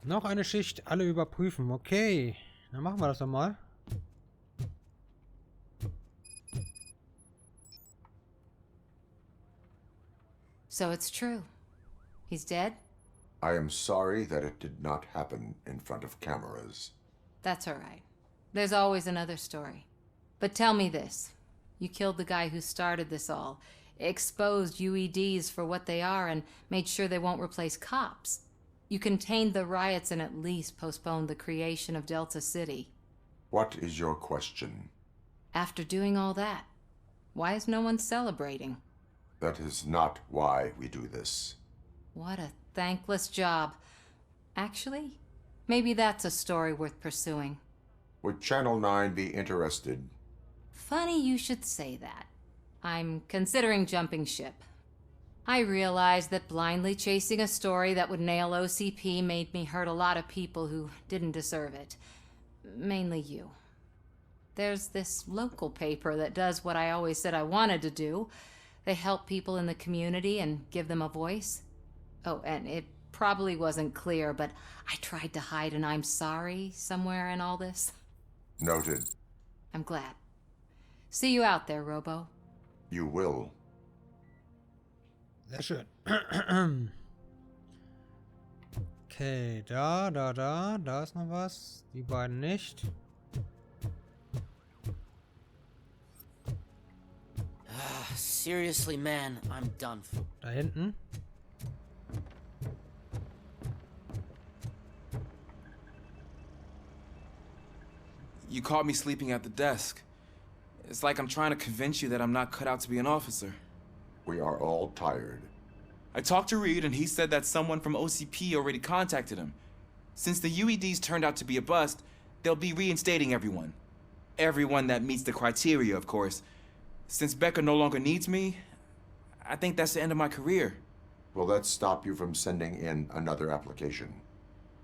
Noch eine Schicht, alle überprüfen. Okay, dann machen wir das doch mal. So it's true. He's dead? I am sorry that it did not happen in front of cameras. That's all right. There's always another story. But tell me this. You killed the guy who started this all, exposed UEDs for what they are, and made sure they won't replace cops. You contained the riots and at least postponed the creation of Delta City. What is your question? After doing all that, why is no one celebrating? That is not why we do this. What a thankless job. Actually, maybe that's a story worth pursuing. Would Channel 9 be interested? Funny you should say that. I'm considering jumping ship. I realized that blindly chasing a story that would nail OCP made me hurt a lot of people who didn't deserve it. Mainly you. There's this local paper that does what I always said I wanted to do. They help people in the community and give them a voice. Oh, and it probably wasn't clear, but I tried to hide an I'm sorry somewhere in all this. Noted. I'm glad. See you out there, Robo. You will. Sehr schön. Okay, da ist noch was. Die beiden nicht. Seriously, man, I'm done for. Da hinten. You caught me sleeping at the desk. It's like I'm trying to convince you that I'm not cut out to be an officer. We are all tired. I talked to Reed and he said that someone from OCP already contacted him. Since the UEDs turned out to be a bust, they'll be reinstating everyone. Everyone that meets the criteria, of course. Since Becca no longer needs me, I think that's the end of my career. Will that stop you from sending in another application?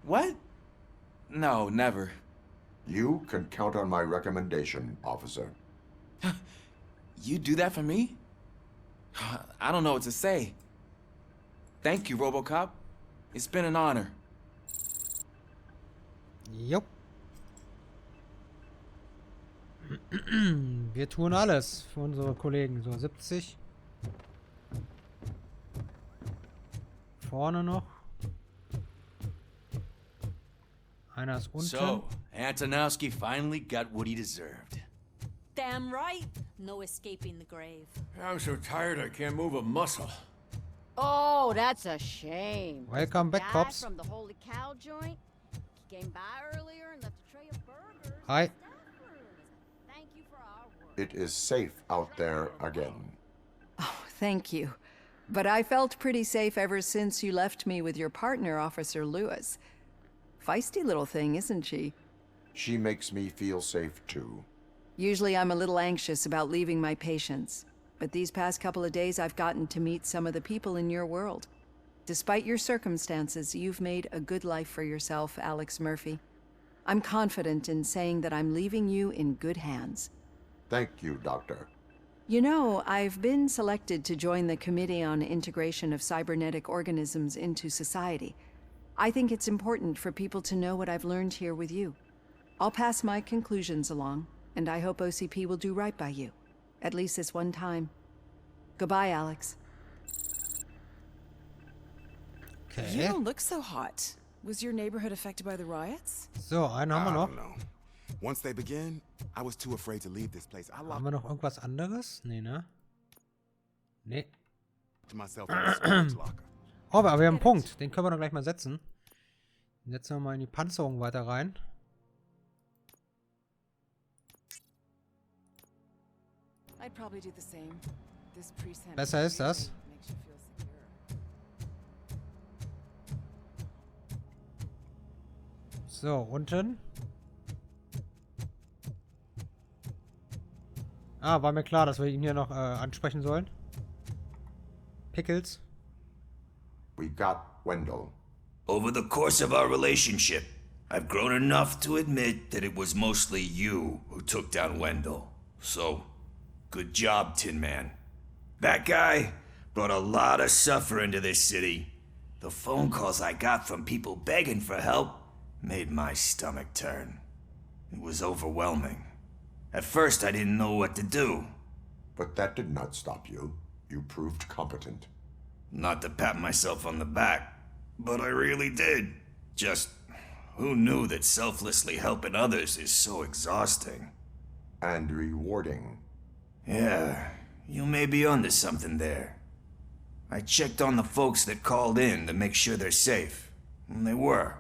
What? No, never. You can count on my recommendation, officer. You do that for me? I don't know what to say. Thank you, Robocop. It's been an honor. Jupp. Wir tun alles für unsere Kollegen. So, 70. Vorne noch. Einer ist unten. So, Antonowski finally got what he deserved. Damn right. No escaping the grave. I'm so tired I can't move a muscle. Oh, that's a shame. Welcome back, Guy cops. from the Holy Cow joint. He came by earlier and left a tray of burgers. Hi. Thank you for our work. It is safe out there again. Oh, thank you. But I felt pretty safe ever since you left me with your partner, Officer Lewis. Feisty little thing, isn't she? She makes me feel safe too. Usually I'm a little anxious about leaving my patients, but these past couple of days I've gotten to meet some of the people in your world. Despite your circumstances, you've made a good life for yourself, Alex Murphy. I'm confident in saying that I'm leaving you in good hands. Thank you, Doctor. You know, I've been selected to join the Committee on Integration of Cybernetic Organisms into Society. I think it's important for people to know what I've learned here with you. I'll pass my conclusions along, and I hope OCP will do right by you. At least this one time. Goodbye, Alex. Okay. You don't look so hot. Was your neighborhood affected by the riots? So, einen haben wir I noch. don't know. Once they begin, I was too afraid to leave this place. I Haben locked wir noch irgendwas anderes? Nee, ne? Nee. myself in a storage locker. Oh, aber wir haben einen Punkt. Den können wir doch gleich mal setzen. Den setzen wir mal in die Panzerung weiter rein. I'd probably do the same. This precinct Besser ist das. makes you feel secure. So, unten. Ah, war mir klar, dass wir ihn hier noch ansprechen sollen. Pickles. We got Wendell. Over the course of our relationship, I've grown enough to admit that it was mostly you who took down Wendell. So, good job, Tin Man. That guy brought a lot of suffering to this city. The phone calls I got from people begging for help made my stomach turn. It was overwhelming. At first, I didn't know what to do. But that did not stop you. You proved competent. Not to pat myself on the back, but I really did. Just, who knew that selflessly helping others is so exhausting? And rewarding. Yeah, you may be onto something there. I checked on the folks that called in to make sure they're safe, and they were.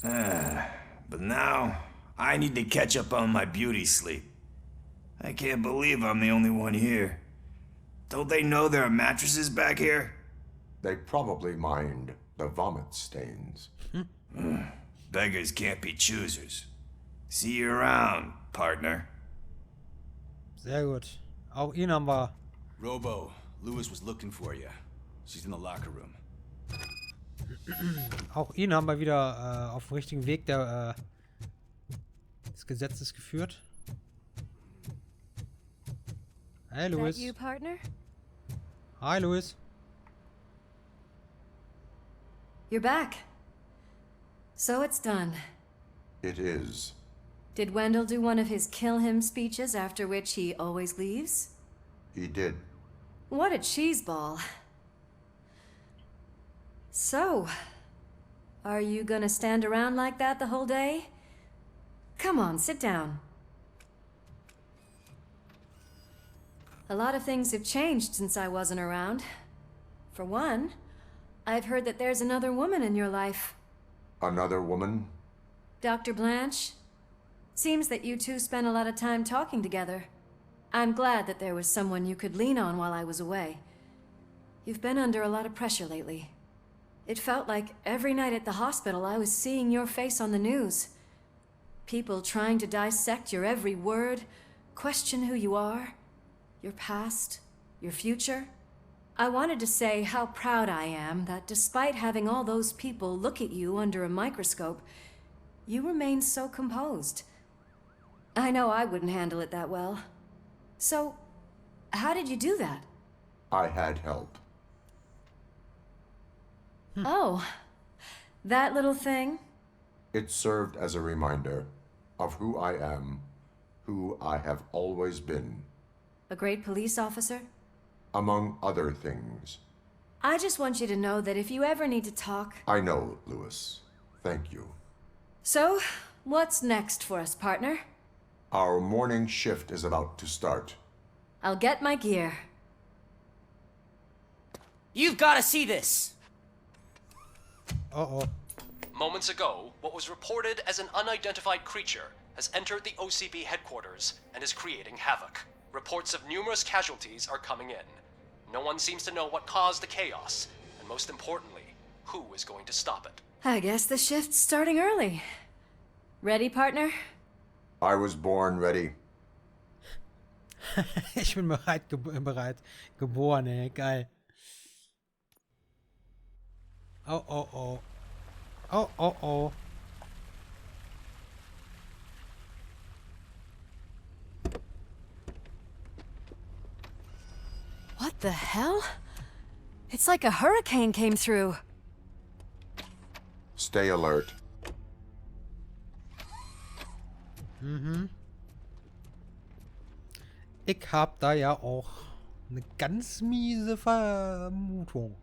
But now, I need to catch up on my beauty sleep. I can't believe I'm the only one here. Don't they know there are mattresses back here? They probably mind the vomit stains. Beggars can't be choosers. See you around, partner. Sehr gut. Auch ihn haben wir. Robo, Lewis was looking for you. She's in the locker room. Auch ihn haben wir wieder auf dem richtigen Weg des Gesetzes geführt. Hey, Louis. Is that you, partner? Hi, Louis. You're back. So it's done. It is. Did Wendell do one of his kill him speeches after which he always leaves? He did. What a cheeseball. So, are you gonna stand around like that the whole day? Come on, sit down. A lot of things have changed since I wasn't around. For one, I've heard that there's another woman in your life. Another woman? Dr. Blanche? Seems that you two spent a lot of time talking together. I'm glad that there was someone you could lean on while I was away. You've been under a lot of pressure lately. It felt like every night at the hospital I was seeing your face on the news. People trying to dissect your every word, question who you are, your past, your future. I wanted to say how proud I am that despite having all those people look at you under a microscope, you remain so composed. I know I wouldn't handle it that well. So, how did you do that? I had help. Oh, that little thing? It served as a reminder of who I am, who I have always been. A great police officer? Among other things. I just want you to know that if you ever need to talk... I know, Lewis. Thank you. So, what's next for us, partner? Our morning shift is about to start. I'll get my gear. You've got to see this! Uh-oh. Moments ago, what was reported as an unidentified creature has entered the OCB headquarters and is creating havoc. Reports of numerous casualties are coming in. No one seems to know what caused the chaos, and most importantly, who is going to stop it. I guess the shift's starting early. Ready, partner? I was born ready. Ich bin bereit geboren, ey. Geil. Oh, oh, oh. Oh, oh, oh. What the hell? It's like a hurricane came through. Stay alert. Ich hab da ja auch eine ganz miese Vermutung.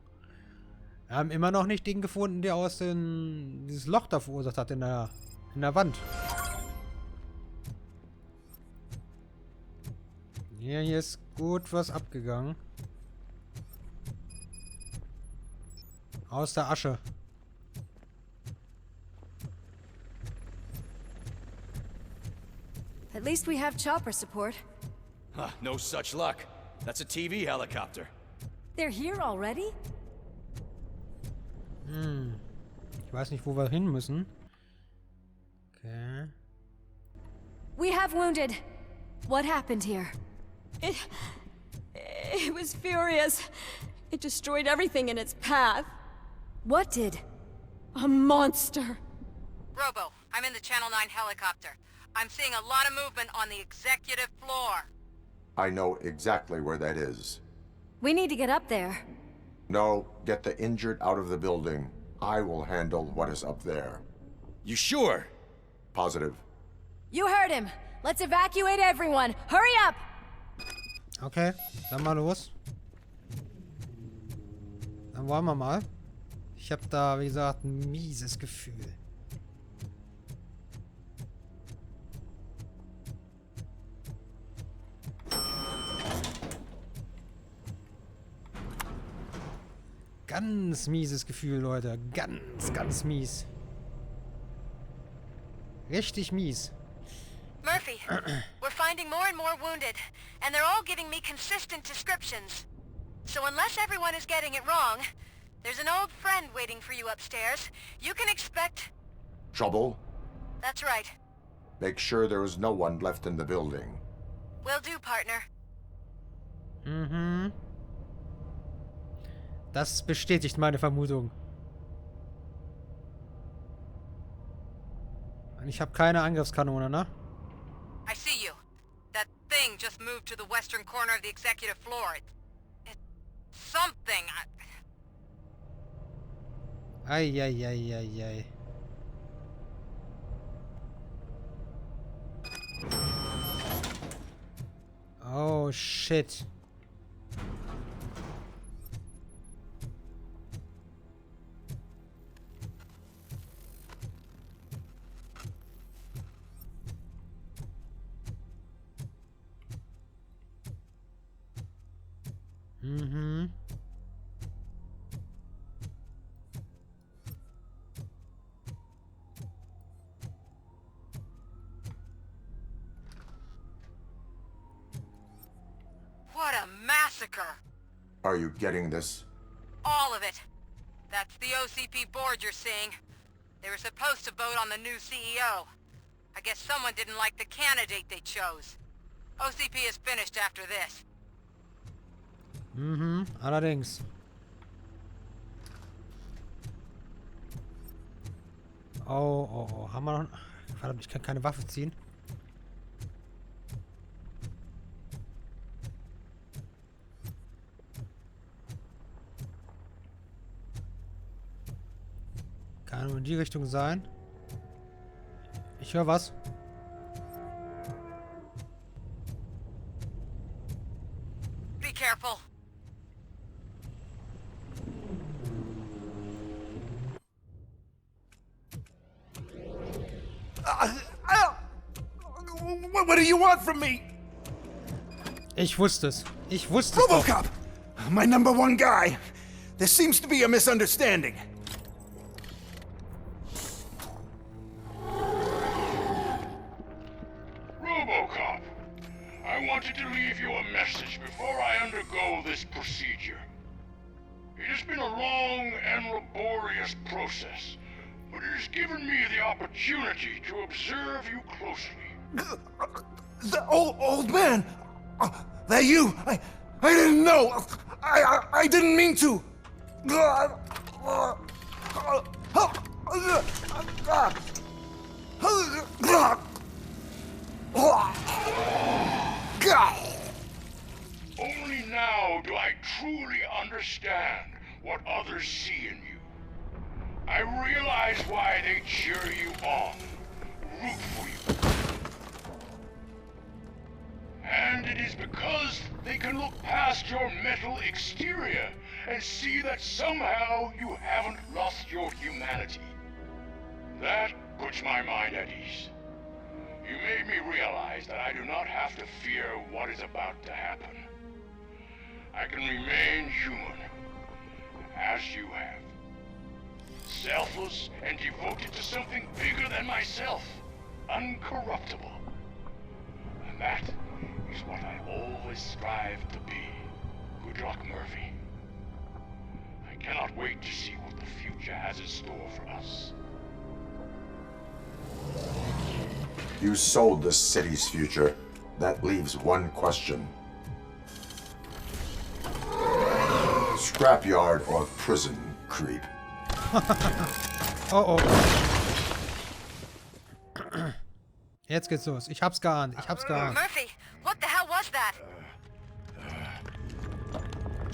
Wir haben immer noch nicht den gefunden, der dieses Loch da verursacht hat in der Wand. Ja, hier ist gut was abgegangen. Aus der Asche. At least we have chopper support. Huh, no such luck. That's a TV helicopter. They're here already? Ich weiß nicht, wo wir hin müssen. Okay. We have wounded. What happened here? It was furious. It destroyed everything in its path. What did? A monster. Robo, I'm in the Channel 9 helicopter. I'm seeing a lot of movement on the executive floor. I know exactly where that is. We need to get up there. No, get the injured out of the building. I will handle what is up there. You sure? Positive. You heard him. Let's evacuate everyone. Hurry up! Okay, dann mal los. Dann wollen wir mal. Ich habe da, wie gesagt, ein mieses Gefühl. Ganz mieses Gefühl, Leute. Ganz mies. Richtig mies. Murphy, we're finding more and more wounded, and they're all giving me consistent descriptions. So unless everyone is getting it wrong, there's an old friend waiting for you upstairs. You can expect... Trouble? That's right. Make sure there is no one left in the building. Will do, partner. Mhm. Das bestätigt meine Vermutung. Und ich habe keine Angriffskanone, ne? I see you. That thing just moved to the western corner of the executive floor. It's something. Ei. Oh, shit. Mhm. What a massacre! Are you getting this? All of it. That's the OCP board you're seeing. They were supposed to vote on the new CEO. I guess someone didn't like the candidate they chose. OCP is finished after this. Mhm, allerdings. Oh. Haben wir noch... Verdammt, ich kann keine Waffe ziehen. Kann nur in die Richtung sein. Ich höre was. Be careful. What do you want from me? Ich wusste es. Ich wusste es. Robocop! My number one guy. There seems to be a misunderstanding. Robocop, I wanted to leave you a message before I undergo this procedure. It has been a long and laborious process, but it has given me the opportunity to observe you closely. The old man! That you? I didn't know! I didn't mean to! Only now do I truly understand what others see in you. I realize why they cheer you on, root for you. And it is because they can look past your metal exterior and see that somehow you haven't lost your humanity. That puts my mind at ease. You made me realize that I do not have to fear what is about to happen. I can remain human, as you have. Selfless and devoted to something bigger than myself. Uncorruptible. And that is what I always strive to be. Good luck, Murphy. I cannot wait to see what the future has in store for us. You sold the city's future. That leaves one question. Scrapyard or prison, creep? Oh. Jetzt geht's los. Ich hab's geahnt. Murphy, what the hell was that?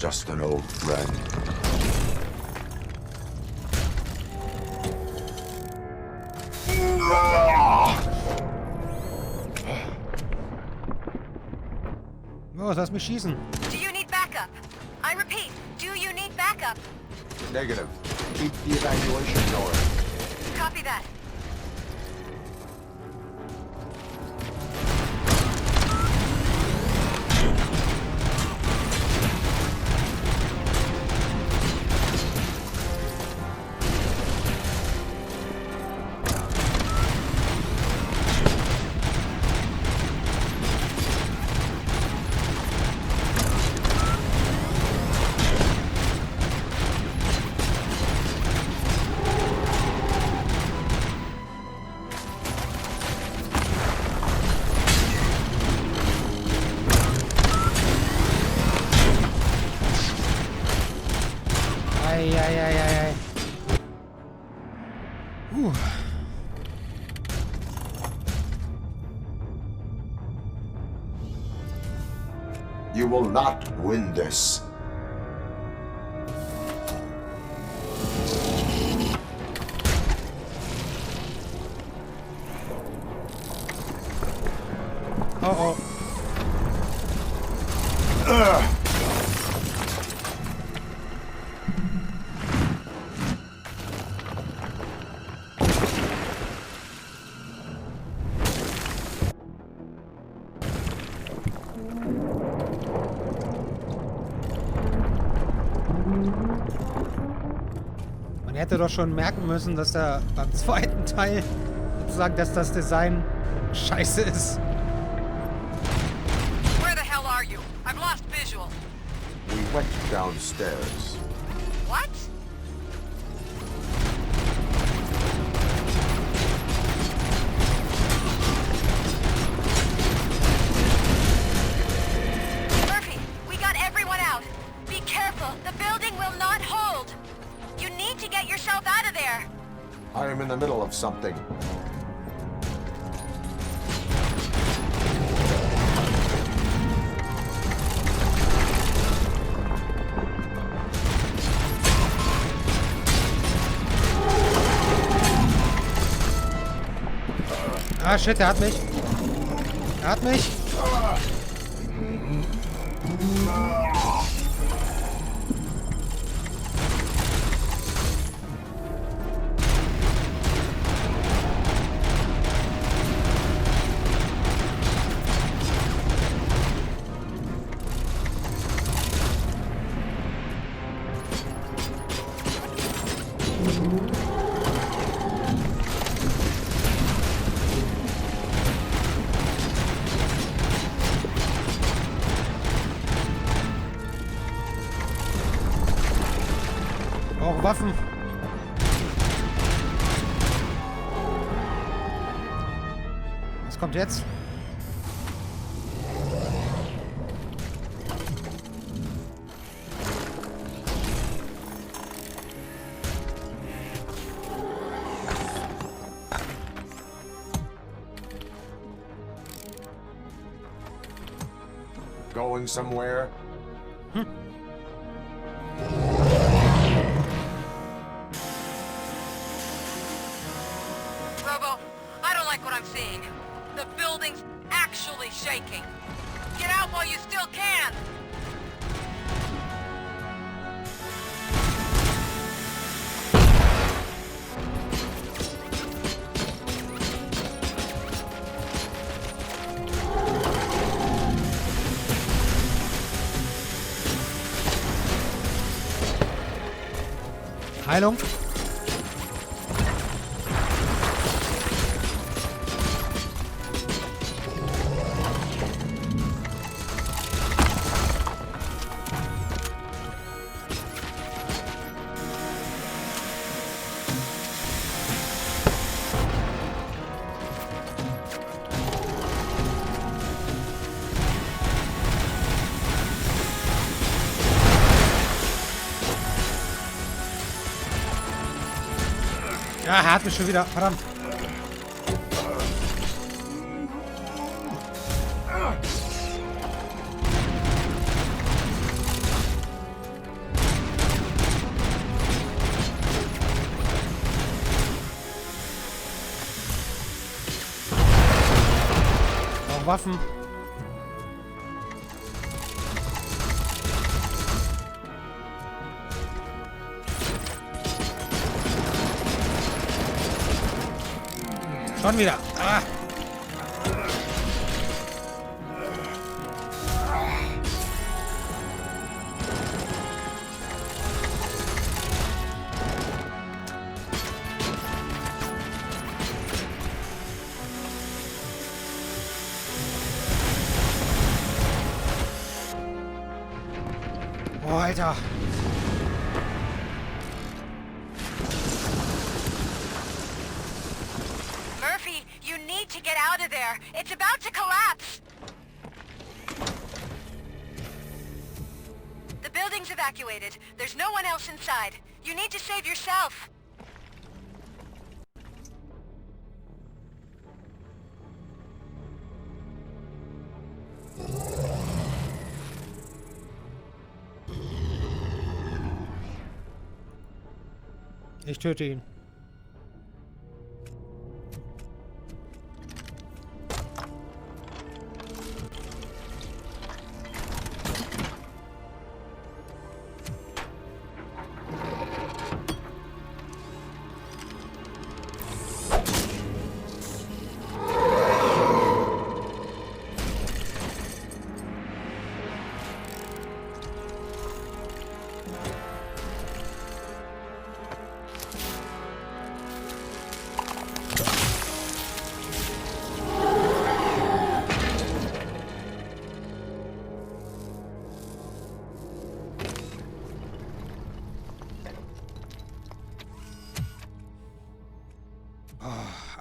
just an old friend. Los, lass mich schießen. Do you need backup? I repeat, do you need backup? Negative. Keep the evacuation going. Copy that. Ei. You will not win this. Oh. Man hätte doch schon merken müssen, dass da beim zweiten Teil sozusagen, dass das Design scheiße ist. Where the hell are you? I've lost visual. We went downstairs. What? Murphy, we got everyone out. Be careful. The building will not hold. You need to get yourself out of there. I am in the middle of something. Ah, shit, er hat mich. Er hat mich. Auch Waffen. Was kommt jetzt? Going somewhere? Robo, I don't like what I'm seeing. The building's actually shaking. Get out while you still can. Heilung. Ja, er hat mich schon wieder. Verdammt. Waffen. Schon wieder. Ah. Oh, Alter. Murphy, you need to get out of there. It's about to collapse. The building's evacuated. There's no one else inside. You need to save yourself. Ich töte ihn.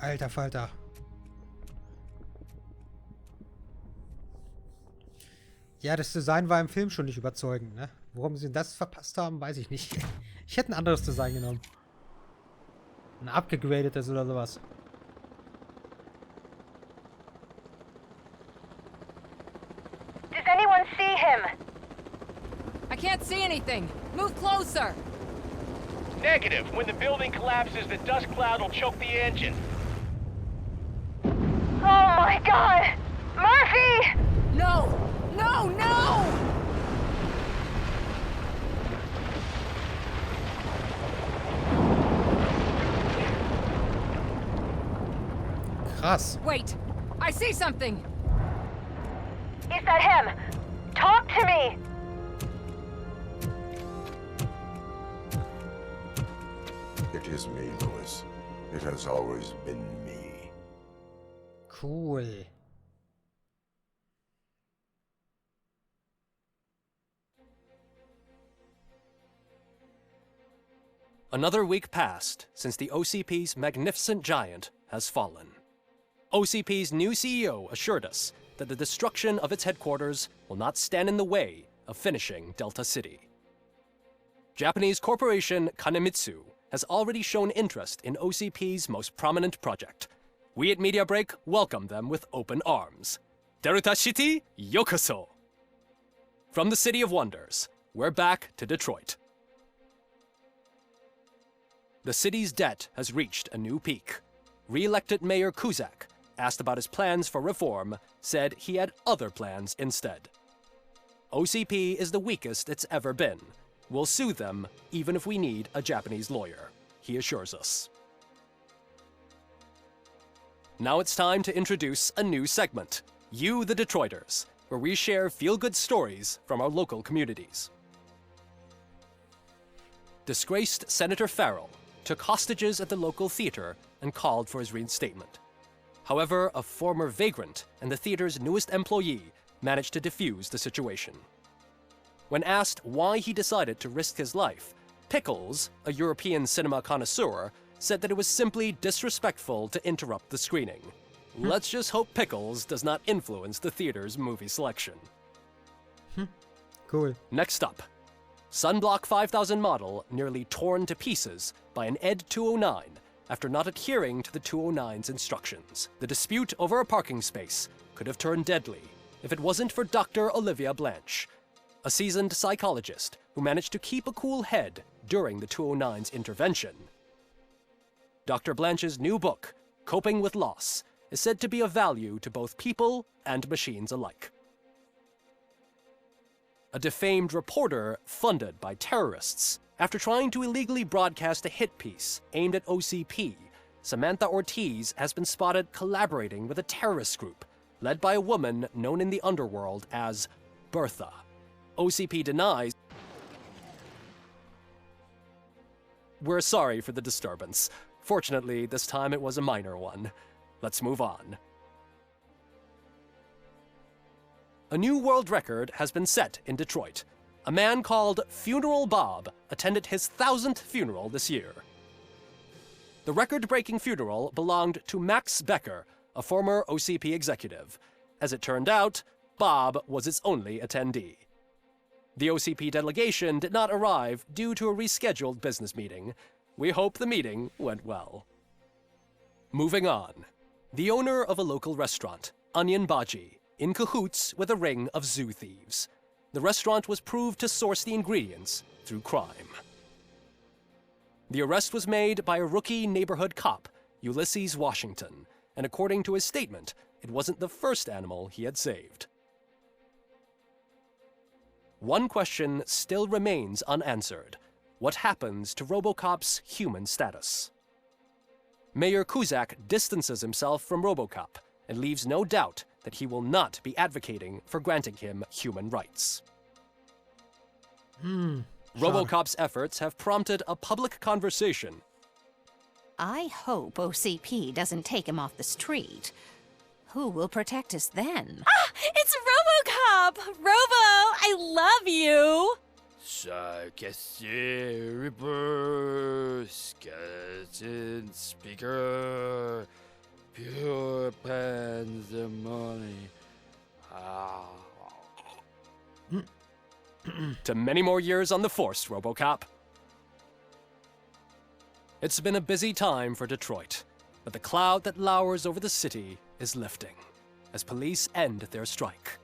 Alter Falter. Ja, das Design war im Film schon nicht überzeugend, ne? Warum sie das verpasst haben, weiß ich nicht. Ich hätte ein anderes Design genommen. Ein abgegradetes oder sowas. Does anyone see him? I can't see anything. Move closer. Negative. When the building collapses, the dust cloud will choke the engine. Oh my god! Murphy! No! No, no! Krass. Wait! I see something! Is that him? Talk to me! It is me, Louis. It has always been me. Cool. Another week passed since the OCP's magnificent giant has fallen. OCP's new CEO assured us that the destruction of its headquarters will not stand in the way of finishing Delta City. Japanese corporation Kanemitsu has already shown interest in OCP's most prominent project. We at Media Break welcome them with open arms. Delta City, yokoso! From the City of Wonders, we're back to Detroit. The city's debt has reached a new peak. Re-elected Mayor Kuzak, asked about his plans for reform, said he had other plans instead. OCP is the weakest it's ever been. We'll sue them even if we need a Japanese lawyer, he assures us. Now it's time to introduce a new segment, You the Detroiters, where we share feel-good stories from our local communities. Disgraced Senator Farrell took hostages at the local theater and called for his reinstatement. However, a former vagrant and the theater's newest employee managed to defuse the situation. When asked why he decided to risk his life, Pickles, a European cinema connoisseur, said that it was simply disrespectful to interrupt the screening. Let's just hope Pickles does not influence the theater's movie selection. Cool. Next up, Sunblock 5000 model nearly torn to pieces by an ED 209 after not adhering to the 209's instructions. The dispute over a parking space could have turned deadly if it wasn't for Dr. Olivia Blanche, a seasoned psychologist who managed to keep a cool head during the 209's intervention. Dr. Blanche's new book, Coping with Loss, is said to be of value to both people and machines alike. A defamed reporter funded by terrorists. After trying to illegally broadcast a hit piece aimed at OCP, Samantha Ortiz has been spotted collaborating with a terrorist group led by a woman known in the underworld as Bertha. OCP denies. We're sorry for the disturbance. Fortunately, this time it was a minor one. Let's move on. A new world record has been set in Detroit. A man called Funeral Bob attended his 1000th funeral this year. The record-breaking funeral belonged to Max Becker, a former OCP executive. As it turned out, Bob was its only attendee. The OCP delegation did not arrive due to a rescheduled business meeting. We hope the meeting went well. Moving on. The owner of a local restaurant, Onion Baji, in cahoots with a ring of zoo thieves. The restaurant was proved to source the ingredients through crime. The arrest was made by a rookie neighborhood cop, Ulysses Washington, and according to his statement, it wasn't the first animal he had saved. One question still remains unanswered. What happens to Robocop's human status? Mayor Kuzak distances himself from Robocop and leaves no doubt that he will not be advocating for granting him human rights. Robocop's efforts have prompted a public conversation. I hope OCP doesn't take him off the street. Who will protect us then? Ah! It's Robocop! Robo, I love you! Reaper, skeleton speaker, pure pandemonium. To many more years on the force, Robocop. It's been a busy time for Detroit, but the cloud that lowers over the city is lifting as police end their strike.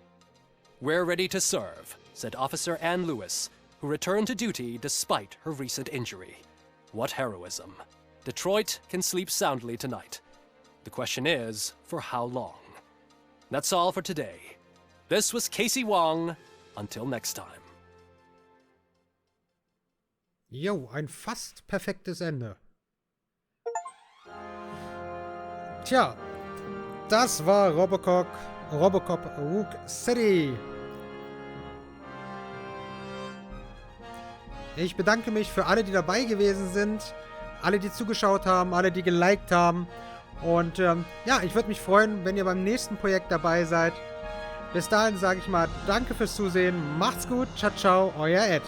We're ready to serve, said Officer Ann Lewis, who returned to duty despite her recent injury. What heroism. Detroit can sleep soundly tonight. The question is, for how long? That's all for today. This was Casey Wong. Until next time. Jo, ein fast perfektes Ende. Tja, das war Robocop Rogue City. Ich bedanke mich für alle, die dabei gewesen sind, alle, die zugeschaut haben, alle, die geliked haben. Und ja, ich würde mich freuen, wenn ihr beim nächsten Projekt dabei seid. Bis dahin sage ich mal, danke fürs Zusehen, macht's gut, ciao, ciao, euer Ed.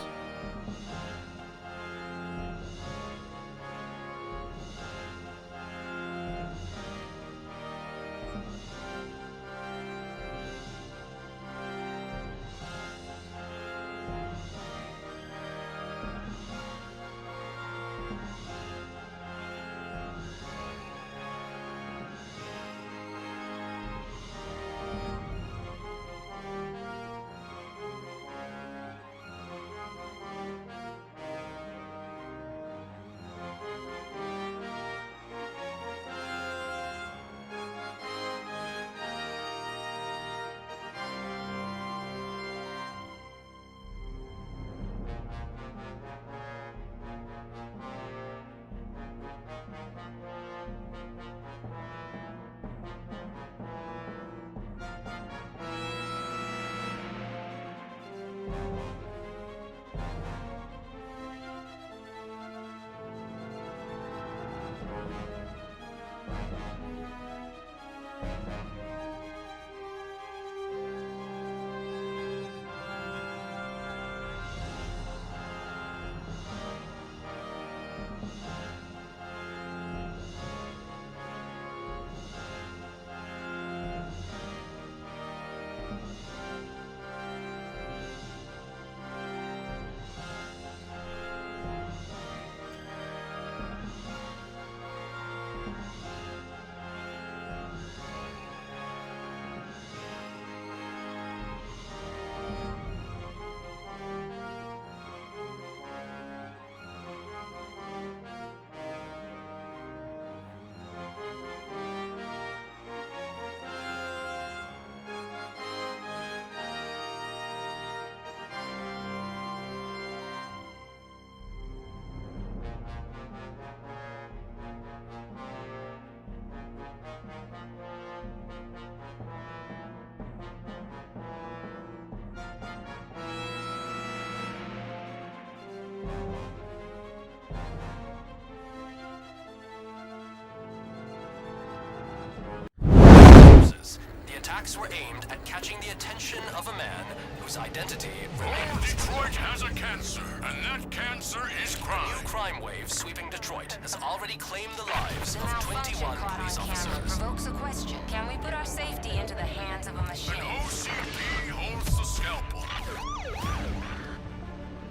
catching the attention of a man whose identity All Detroit has a cancer, and that cancer is crime. New crime wave sweeping Detroit has already claimed the lives The of malfunction 21 caught police on camera officers. provokes a question. Can we put our safety into the hands of a machine? An OCP holds the scalpel.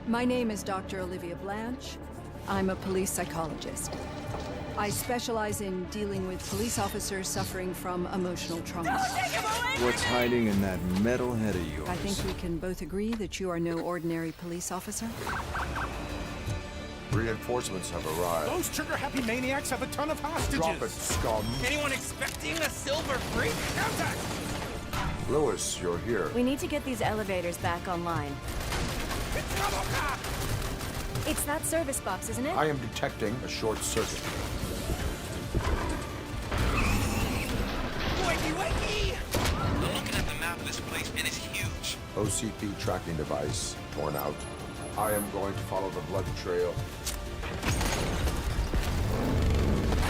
My name is Dr. Olivia Blanche. I'm a police psychologist. I specialize in dealing with police officers suffering from emotional trauma. What's hiding in that metal head of yours? I think we can both agree that you are no ordinary police officer. Reinforcements have arrived. Those trigger-happy maniacs have a ton of hostages. Drop it, scum. Anyone expecting a silver freak? Contact! Lewis, you're here. We need to get these elevators back online. It's Robocop! It's that service box, isn't it? I am detecting a short circuit. Wakey, wakey! I'm looking at the map of this place, and it's huge. OCP tracking device torn out. I am going to follow the blood trail.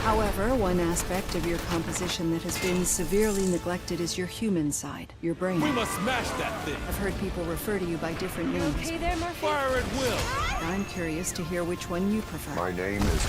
However, one aspect of your composition that has been severely neglected is your human side, your brain. We must smash that thing! I've heard people refer to you by different names. Okay there, Murphy? Fire at will! I'm curious to hear which one you prefer. My name is